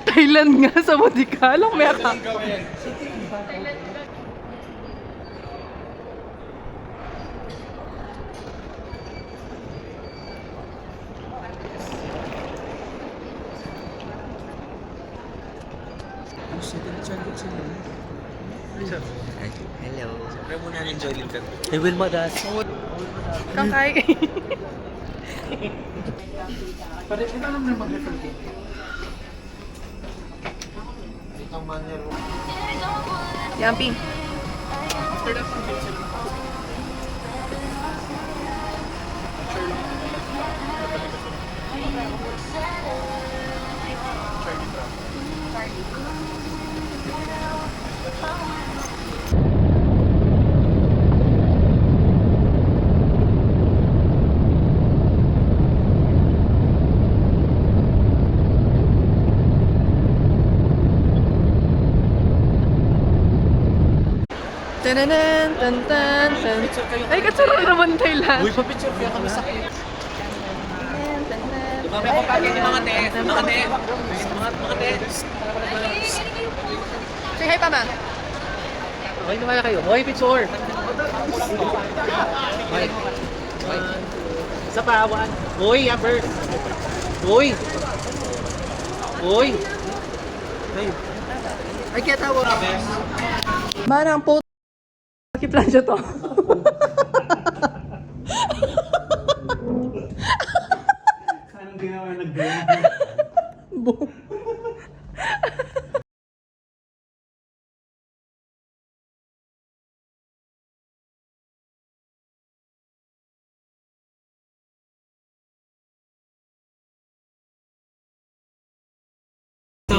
Thailand nga sa Monica. Alam mo ka. Hello. Siyempre muna enjoy din ka. I will madas. Kakay. Pare, ito alam na mag-refer ka. Itong manner mo. Yamping. Tananan, tan tan tan. Ay, katsura naman Thailand. Uy, papicture kaya kami sa Mami ako pagin ni mga te. Mga te. Mga te. Say hi pa, ma. Okay na kaya kayo. Hoy, picture. Hoy. Hoy. Isa pa, one. Hoy, Amber. Hoy. Hoy. Ay, kaya tawo. Marang po. Plansya to. Anong ginawa nag-gano'n? Boom. So,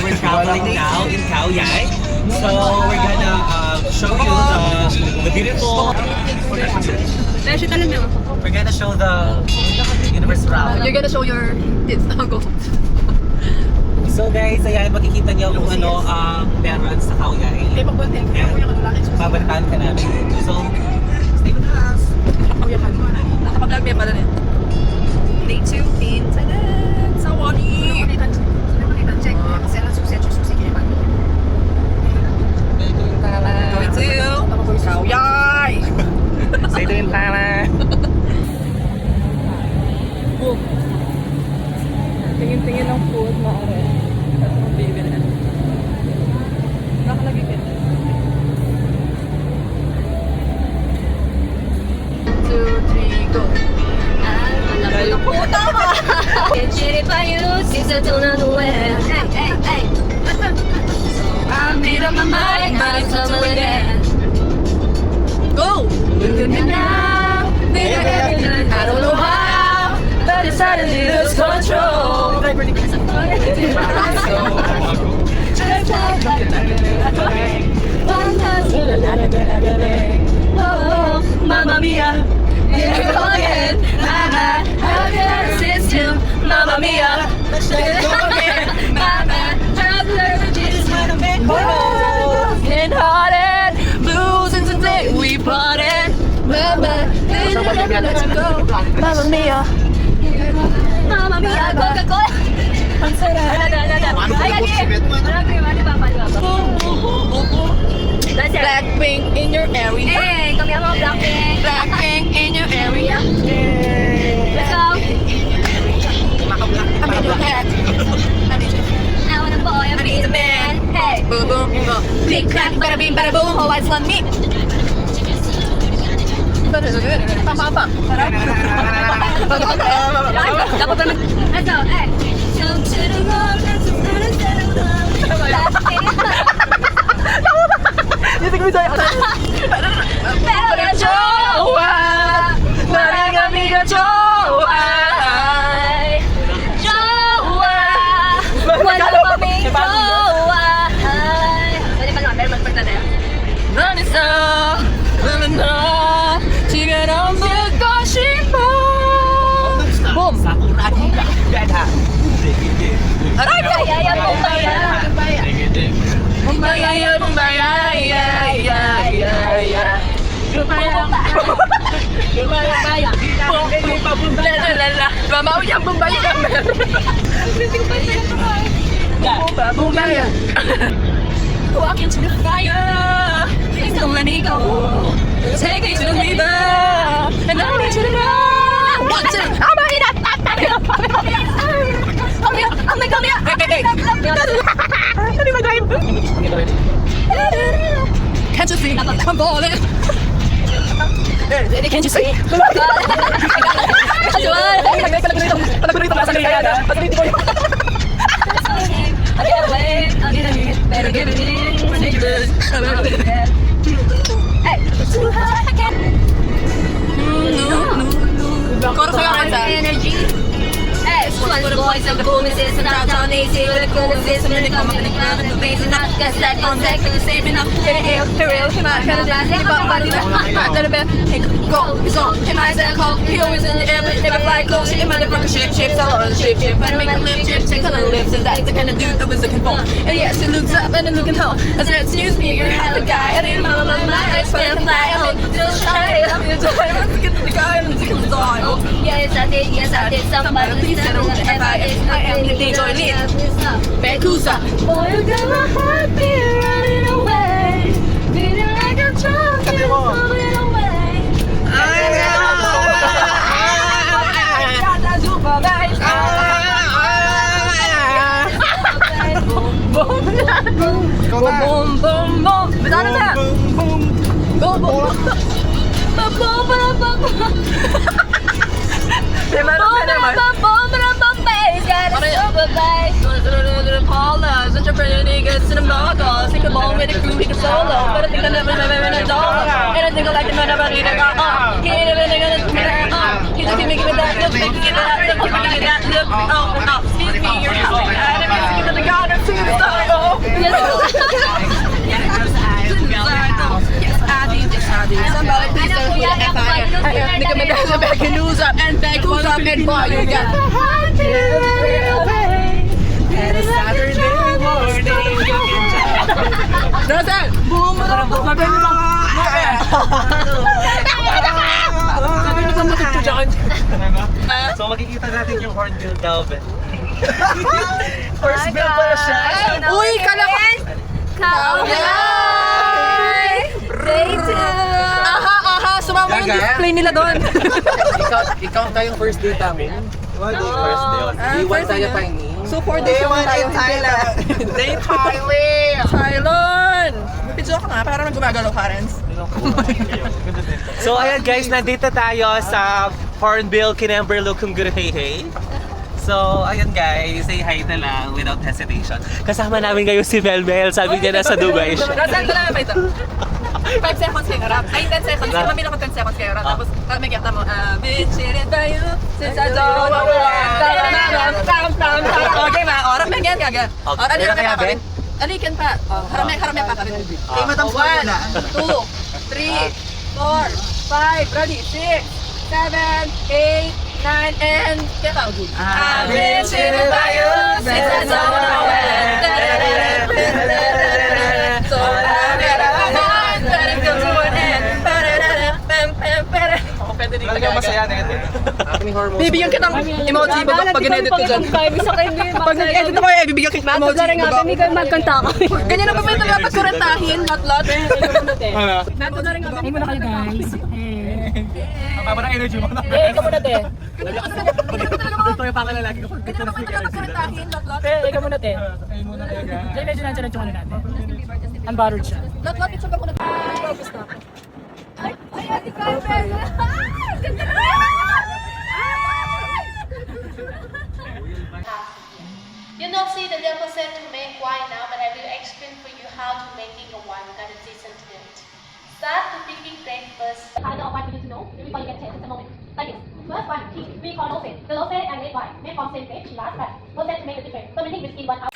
we're traveling now in Khao Yai. So, we're gonna show you the beautiful... We're gonna show the universe round. You're gonna show your tits. Go. So guys, ayan, makikita niyo kung ano ang meron sa Khao Yai. Babalitaan ka namin. So, stay with us. Nakapag-vlog pa pala rin. Day 2 in Thailand. Sawani. Check. Going to Khao Yai. Stay doon tama. Boom. Tingin-tingin ng food, maaari. At mga baby na. Nakalagay ka. 2, 3, go. Layo po. I made up my mind, but it's not again. Go! I don't know how, but it's suddenly lose control. Oh, Mamma Mia, here we go again. Mama, how can I resist you? Mamma Mia, let's go again. Mama, how can I resist you? Broken hearted, blues and today we parted. Mama, let's go. Mamma Mia, Mamma Mia, Coca-Cola. Blackpink in your area. Hey, kami ang mga Blackpink. Blackpink in your area. Let's go. I'm in your head. I want a boy, I'm a man. Hey. Boom, boom, boom. Big clap, bada bing, bada boom. Oh, it's on me. Pam, pam, pam. Dapat naman. Let's go. Hey. Jump to the road, let's go to the road. Blackpink. Hindi ko bisa. Pero na jowa. Maring amiga jowa. Jowa. Wala kaming jowa. Pwede pa naman, pero magpagta tayo. Vanessa, Vanessa, 지금 안 듣고 싶어. Boom. Sakura kita. Beda. Aray ko. Kaya bumbaya. Bumbaya, bumbaya, ya, ya, ya, ya. Bumbaya. Bumaya. Bumaya. Mama, yang Bombay number. Bombay. Walk into the fire. Please don't let me go. Take me to the river. And I need you to know. One, two. I'm ready to come here. Can't you see? I'm falling. Can't you see? Better give it in. Energy. Swans, boys, of the bonuses, and I'm down easy with the coolest, and then they come up in the club and the bass, and I guess that contact is saving up. For real, come on, kind of dance, think about body, let it be, go, it's on, and I said, call, he always in the air, but never fly close, she in my different shape, all on shape, and make a lip, check on the lips, and that's the kind of dude that was looking for. And yes, she looks up and then looking home, I said, excuse me, you're half a guy, I didn't know my eyes, fly, I'm still shy, I'm in the time, I'm looking at the guy, and I'm looking at the dog. Yes, I did, somebody, please settle. I am the DJ Lee. Bankusa. Boy, you got my heart beat running away. Feeling like a drunk and falling away. Boom, boom, boom. Betul tak? Boom, boom. Boom, boom, boom. Paula, such a pretty nigga, cinema, sing along with the crew, he can solo. But I think I never been a dollar. And I think I like the man about it. He ain't even nigga, he just keep me giving that look, making it that look, making it that look. Oh, excuse me, you're helping. I didn't mean to give it the god or two, Somebody please don't put an F.I.R. Nigga, make the back and news up and back, who's up and boy, you got. And a Saturday morning. Nasaan? Boom! So makikita natin yung hornbill dove. First bill pala siya. Uy, kala ko! Kaulay! Aha, sumama yung display nila doon. Ikaw tayong first date namin. First day. Iwan tayo paingin. So 4 days naman tayo in Thailand. Day Thailand! Thailand! Pidyo ka nga, parang gumagalaw ka, Renz. So ayan guys, nandito tayo sa Hornbill Kinemberlo Kungurhehe. So ayan guys, say hi na lang without hesitation. Kasama namin ngayon si Melmel, sabi niya nasa Dubai siya. Nasaan ko lang ba ito? 5 seconds kayo harap. Ay, 10 seconds. Mamila ko 10 seconds kayo harap. Tapos, may kiyata mo, bitchin by you, since I don't know okay ba? Oras na yan, gaga. Oras na kaya pa. Alikan pa. Haramay pa kami. Okay, matang 1, 2, 3, 4, 5, ready, 6, 7, 8, 9, and get out. I've been chilling by you since I don't know when. So I gotta mind, let it come to an end. Talagang masaya na ito. Bibigyan kitang emoji bagak pag in-edit ko dyan. Pag nag-edit ako, bibigyan kitang emoji bagak. Hindi kayo magkanta ako. Ganyan na ba ito dapat kurentahin, lot-lot? Nato na rin kami. Ay muna kayo guys. Ang baba ng energy mo na. Ikaw muna te. Ito yung pakalalaki ko. Ganyan na ba ito dapat kurentahin, lot-lot? Ikaw muna te. Kayo muna kayo guys. Diyan medyo nandiyan ang tsukano natin. Unbuttered siya. Lot-lot, ito ba ko na? Focus na ako. Ay, ati Carmen! Ganda na! You know, see, the devil said to make wine now, but I will explain for you how to making a wine. Gotta listen to it. Start to picking grape first. Kind of wine we need to know before you get taste at the moment. Like this. First one, we call rosé. The rosé and red wine made from same grape, Shiraz, but rosé to make a difference. Fermenting within 1 hour.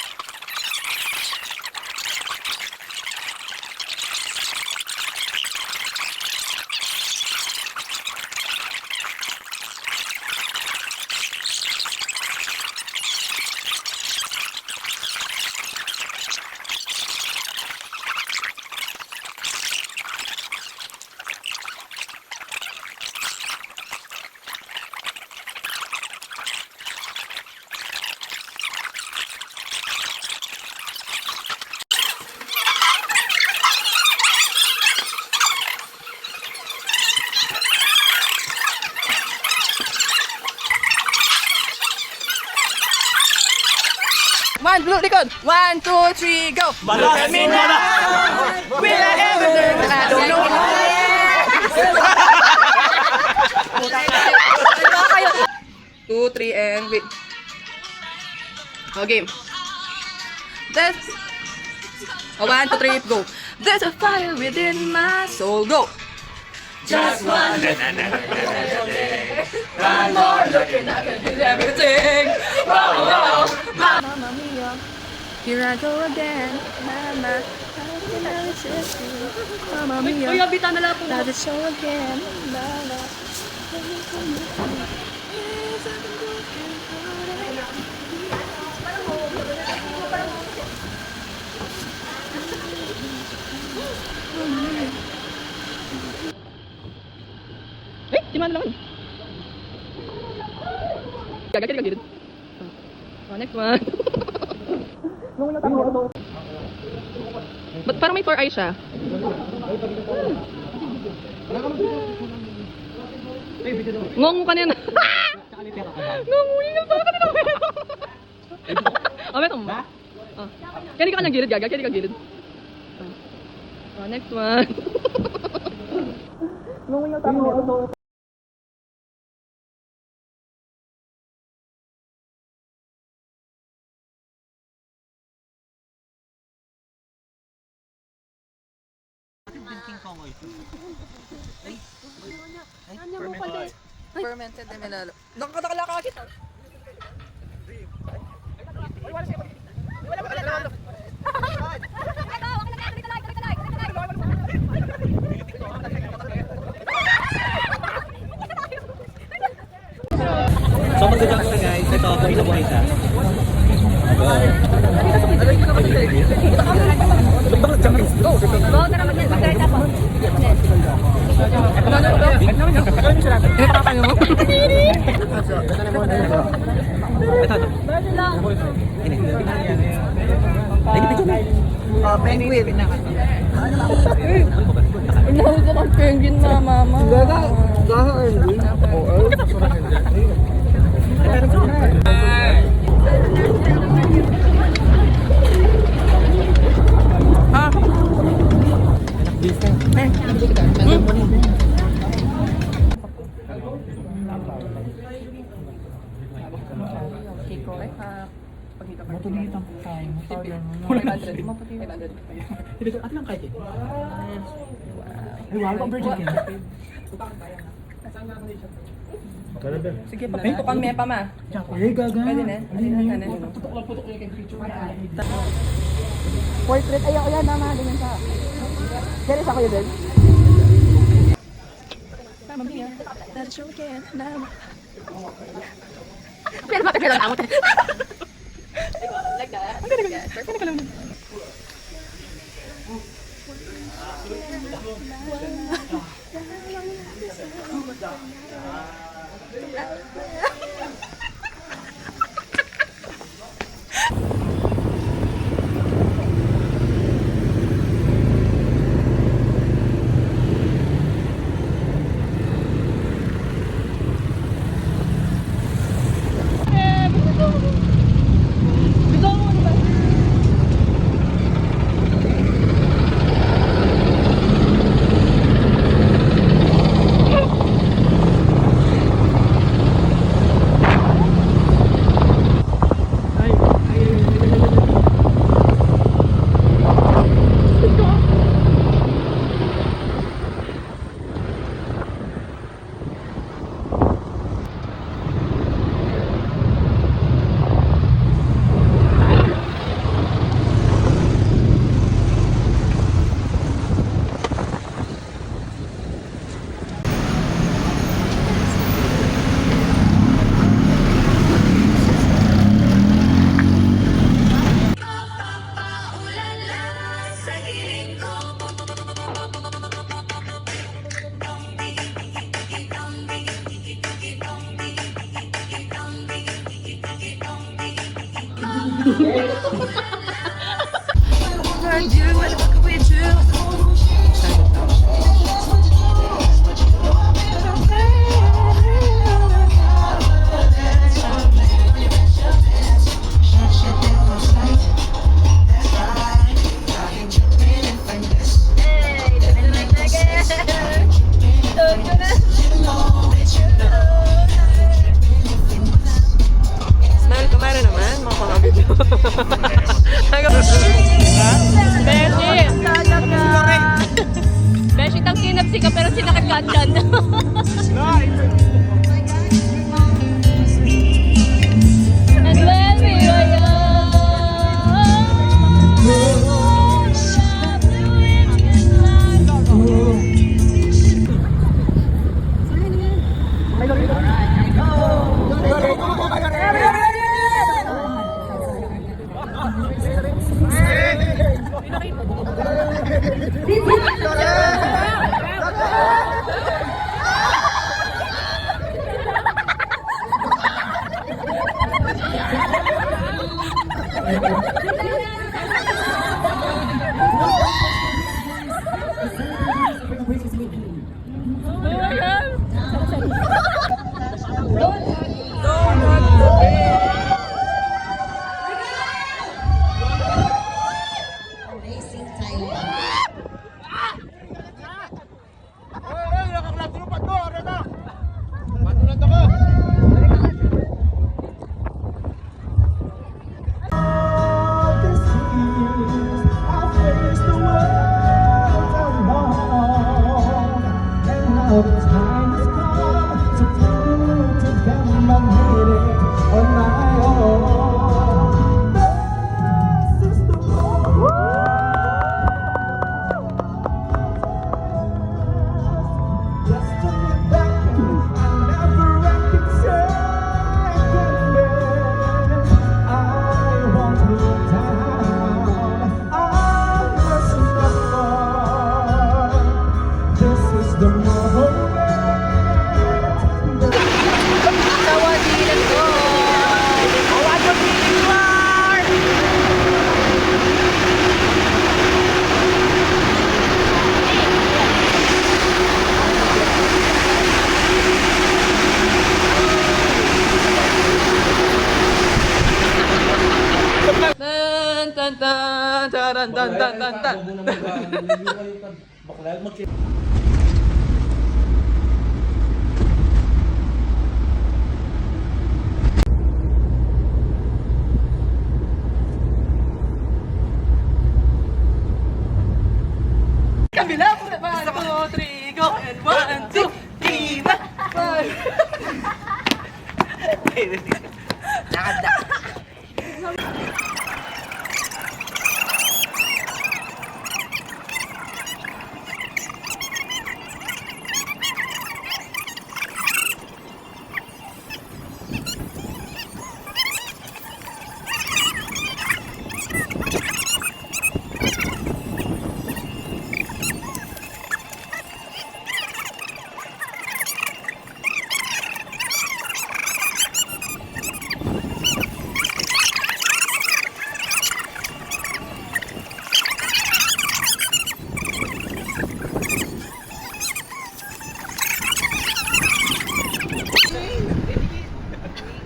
likod. 1, 2, 3, go. Look at me now. Will I ever learn? I don't know. 2, 3, and wait. Okay. That's 1, 2, 3, go. There's a fire within my soul. Go. Just one look, one more look, and I can do everything. Whoa, whoa, Mamma mia, here I go again. Mama, how can I resist you? Mamma mia, let it show again. Mama, di mana naman? Gagawin. Next one. Ba't parang may 4 eyes siya? Ngongo ka na yan. Ngongo yun. Bakit ka na? Oh, metong ba? Kaya ka kanyang gilid, Gaga. Kaya ka gilid. Next one. Ngongo yung tama. Fermented na melalo. Nakakala kita. So magdadang na guys, ito ako yung buhay sa. Penguin. Nahuli ng penguin na mama. Sige, pagputukan mo pa ma. Pwede na. Portrait, ayoko yan naman. Ganyan sa... Serious ako yun din. Mama mia, let's show again. Pero matagal ang amot. Like that. Ang ganda. Perfect na lang. London. And when we were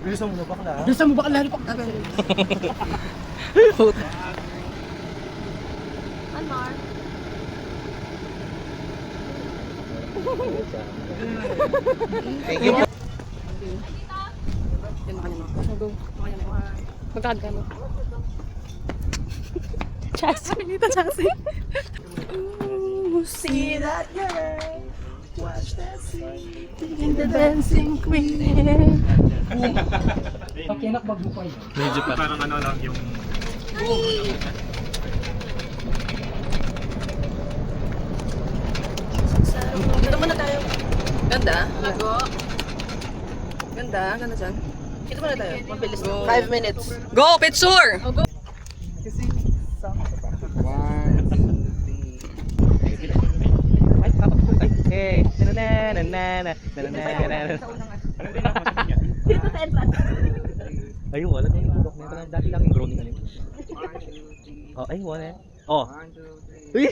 Bilisan mo bakla. Anmar. Thank you. Magkagano mo? Chassis. Dito, Chassis. See that girl. Watch that scene. In the dancing queen. Pakianak magbukay. Medyo pa. Parang ano lang yung... Dito muna tayo. Ganda. Ganda. Ganda dyan. Dito muna tayo. Mabilis. 5 minutes. Go, picture! Hey. Dito sa entrance. Ayun, wala na yung bulok na ito. Dati lang yung drone nila. Oh, ayun, wala. Oh. Uy!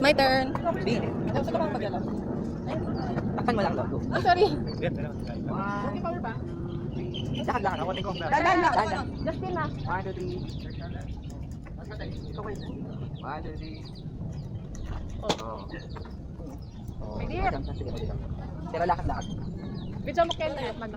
My turn. Hindi. Gusto ka bang paggalaw? Takpan mo lang daw. I'm sorry. Lakad-lakad ako. Dahan lang. Just feel na. 1, 2, 3. 1, 2, 3. Oh. My dear. Pero lakad-lakad. Video mo kayo na. Video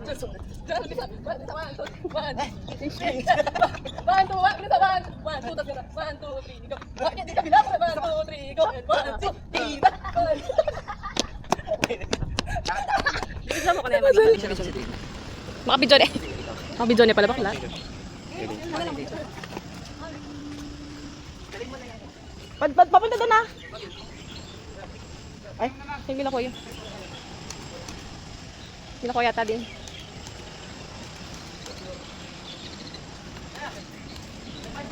mo ko na yan. Makabidyo na eh. Makabidyo na pala bakla. Papunta doon na. Ay, hindi na ko yun. Hindi na ko yata din.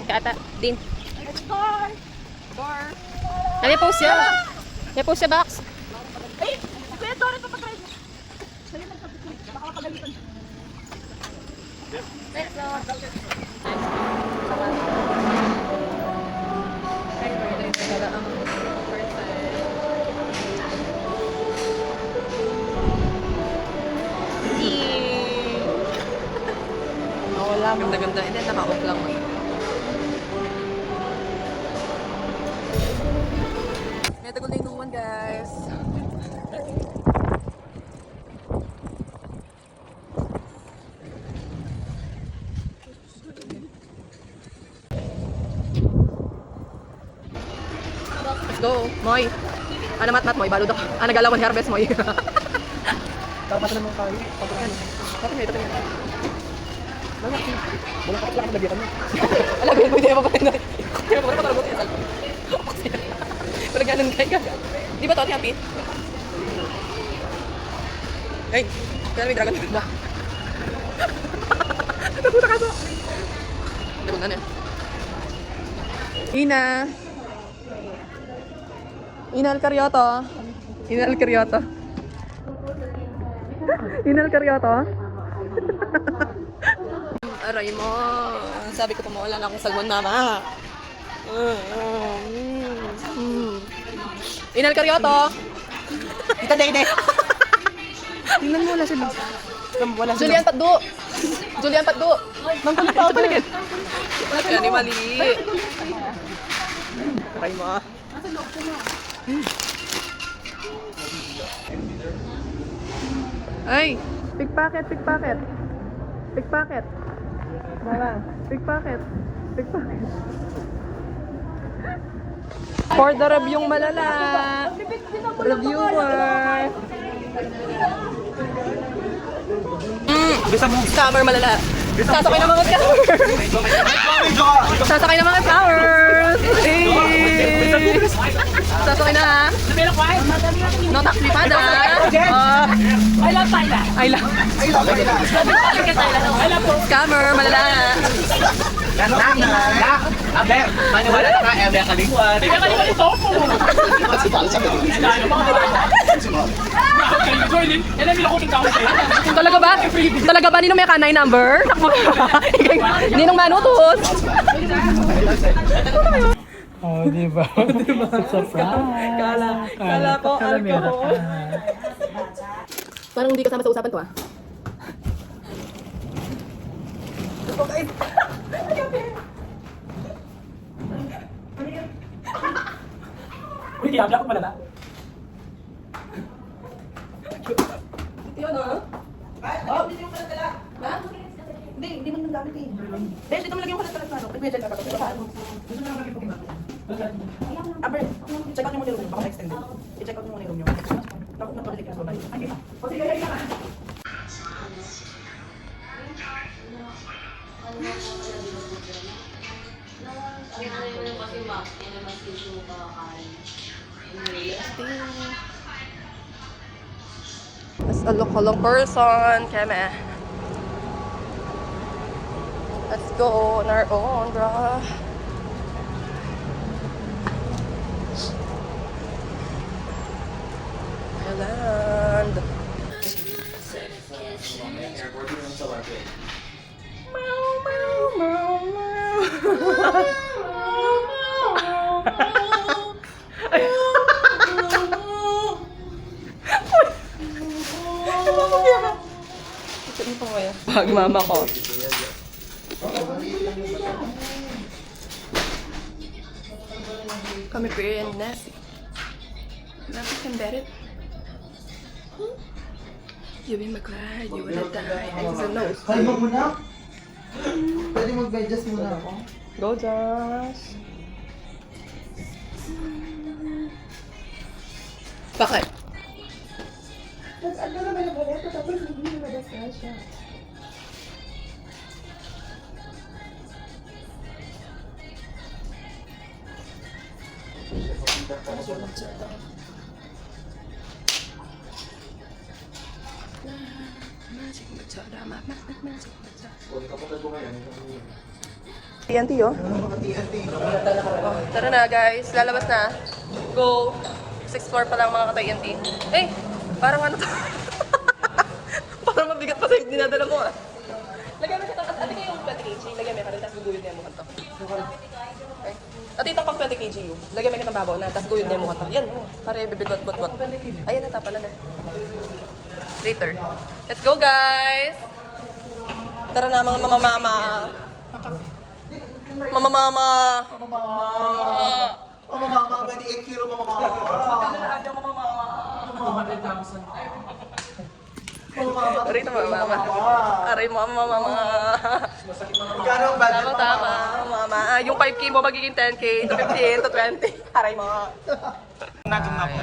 Kata, din. May post siya. May post siya, box. Ay, kuya, sorry, papatry. Wala. Ganda-ganda. Hindi, naka-off lang. May tagol na inuwan, guys. Let's go. Moy. Ano mat Moy? Balud ako. Nagalawan harvest, Moy. Dapat naman tayo. Pagkakan. Bakit may ito tingnan? Wala ka lang lagyan mo. Alagay mo, hindi mo pa na. Hindi mo pa talagot yan. Wala ganun kayo. Di ba ito, Ate Happy? Ay, kaya may dragon ba? Napunta ka to. Dragon na niya. Ina Alcarioto. Ina Alcarioto. Ina Alcarioto. Aray mo. Sabi ko pa mawala na akong salmon, mama. Ina Alcarioto. Ito, dede. Tingnan mo, wala sila. Wala sila. Julian Patdo. Julian Patdo. Nangkulit pa ako. Kaya ni mali. Aray mo. Ay, pickpocket. Pickpocket. Pickpocket. For the reviewing malala. Reviewer. Bisa mo. Scammer malala. Sasakay ng mga scammers. Sasakay ng mga scammers. Sasakay na ha. No tax refund ha. I love Thailand. I love Scammer, malala. Aber, maniwala na ka, aber kalikuan. Talaga ba? Talaga ba? Ninong may kanay number? Ninong manutos? Oh, di ba? Surprise. Kala ko alcohol. Parang hindi kasama sa usapan to ah. Uy, kaya ko pala na. Yun ah. Oh, hindi mo pala tala. Ha? Hindi mo nang gamit eh. Dahil dito mo lagyan ko lang talaga. Pag-medyo ka tapos paano? Aber, check out niyo muna yung room niyo. Baka ma-extended. I-check out niyo muna yung room niyo. Nakapalik ka sa babae. O sige, kaya ka. As a local person, keme. Let's go on our own, bruh. Thailand. Hug mama ko. Come here and nasty. Nothing can bear it. You be my cry, you wanna die. I just know. Kalma mo na. Pwede mag-adjust muna ako. Go, Josh. Bakit? Ano naman yung boleto tapos hindi naman siya. TNT, oh. Tara na, guys. Lalabas na. Go. 6th floor pa lang, mga ka-TNT. Eh, parang ano to? Parang mabigat pa sa'yo. Dinadala mo, ah. Lagyan mo kita. Ate kayo yung 20 kg. Lagyan mo ka rin, tapos guguyod niya mo ka to. Okay. Ate itang pang 20 kg yung. Lagyan mo kitang babaw na, tapos guyod niya mo ka to. Yan, para bibigot-bot-bot. Ayan, natapa na na. Later. Let's go, guys! Tara na, mga mamamama. Mamamama. Mamamama, 28 kilo mamamama. Aray na mamama. Aray mamama. Magkano ang budget Tama, tama. Mama. Yung 5K mo magiging 10K to 15 to 20. Aray mo. Nagam na po.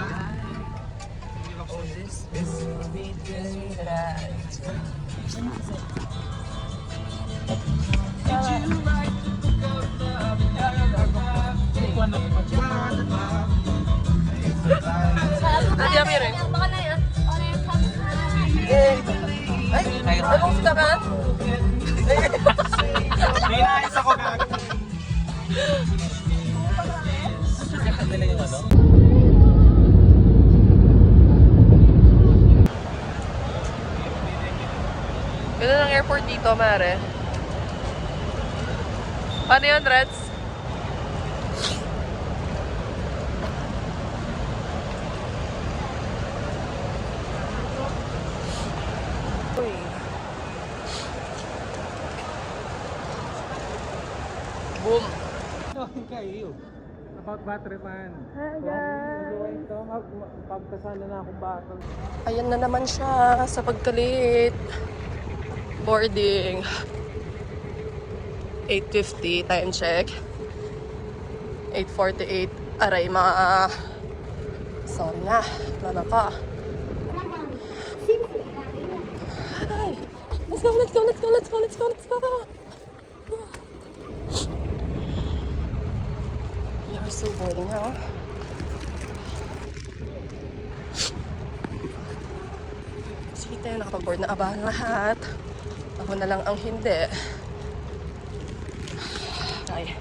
Ate Amir eh. Baka na yan. Ay, anong sila ka? May naayos ako gag. Ganun ang airport dito, Mare. Paano yun, Reds? Uy. Boom. Kayo. About battery man. Hi, guys. Pagkasala na akong bata. Ayan na naman siya sa pagkalit. Boarding. 8:50 time check. 8:48 aray ma. Sorry na. Lala ka. Hi. Let's go, let's go, let's go, let's go, let's go, let's go. We are still boarding now. Sige, nakapag-board na abahan lahat. Ako na lang ang hindi. Ay.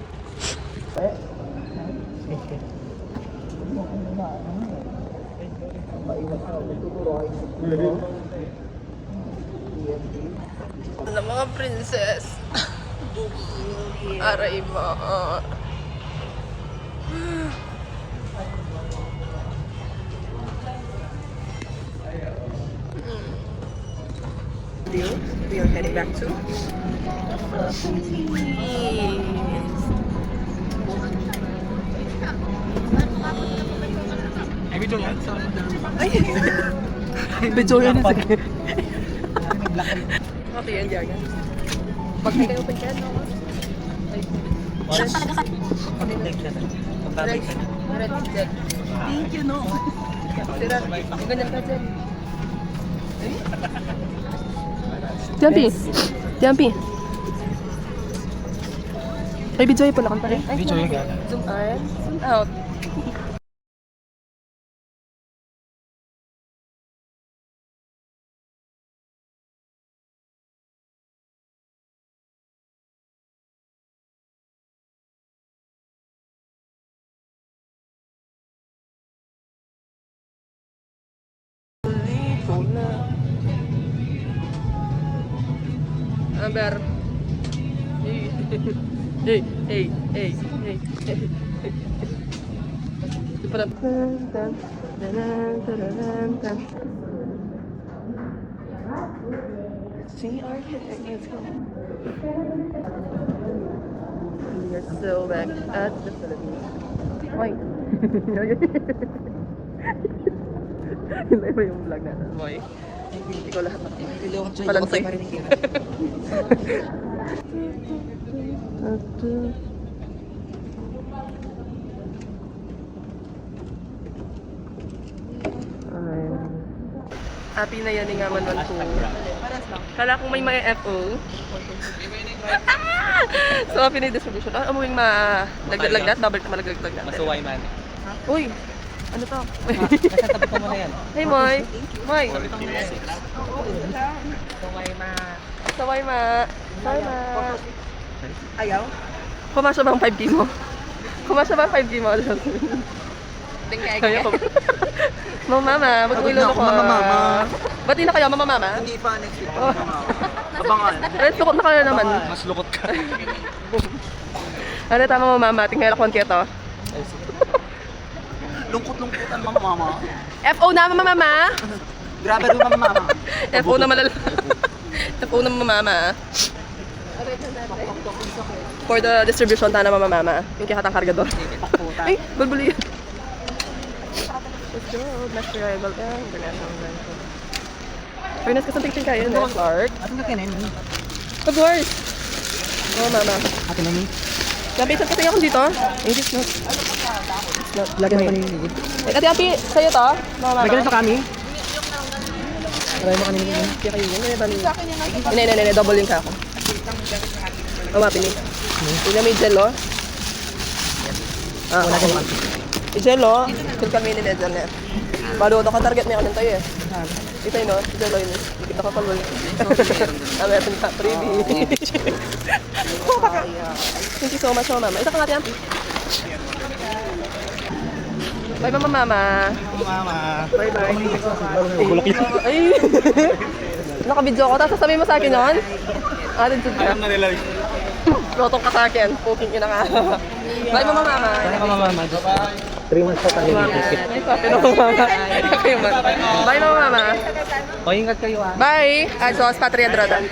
Ano mga princess? Aray mo. We are heading back to Ay, video yan. Video yan. Okay, yan, Jargan. Pag may kayo open ka, no? Pag-take siya na. Pag-take siya na. Red, red. Thank you, no? Sira, yung ganyan ka dyan. Tiampi! Tiampi! Ay, video pala kang pare. Video yan gala. Zoom in, zoom out. Amber. Hey, hey, hey, hey, hey. Di pala. See our head, let's go. We are so back at the Philippines. Why? Hindi ba yung vlog natin? Why? Ikaw lahat na. Palansay. Happy na yan nga man ko. Kala kong may mga FO. So happy na yung distribution. Amuing malaglag-lagnat, double malaglag-lagnat natin. Masuway man. Uy! Ano to? Nasasabi ko mo na yan. Hey Moy! Moy! Saway ma. Saway ma! Saway ma! Ayaw? Kumasya ba ang 5G mo? Kumasya ba ang 5G mo? Kaya ko. Mama, mag-uilo ko. Mama. Ba't di na kayo, mama? Hindi pa next week. Abangan. Eh, lukot na kayo naman. Mas lukot ka. Ano tama mama? Tingnan ako to. Lungkot-lungkot ang mama. FO na mama! Grabe rin mama. FO na malala. FO na mama. For the distribution, tana mama. Yung kaya katang kargador. Ay, bulbuli yan. Let's go. Next arrival and international rental. Fairness ka sa tingin kayo, no? Clark. Ating kakinin. Of course. Oh, mama. Atin na ni. Napitan kasi ako dito. English no? Lagyan mo kanina. Ate Api, sa'yo to? Mama. May ganun sa kami? Lagyan mo kanina. Kaya kayo yun. Hindi, double yung kako. Mama, pini. Tingnan mo yung jello. Wala ka naman. Yung jello, kung kami ni Nedzel na. Bago ako target niya kanin tayo eh. Ito yun, no? Yung jello yun. Ikita ko palwal. Meron pa, freebie. Thank you so much, mama. Isa ka nga tiyan. Bye, mama. Mama. Bye. Ay! Naka-video ko. Tapos sasabihin mo sa akin yun? Attitude ka. Alam na nila. Lotong ka sa akin. Puking ina ka. Bye, mama. Mama. 3 months pa tayo dito. Ay, papi na mama. Bye, mama. O, ingat kayo ah. Bye! Adsos, Patria Droda.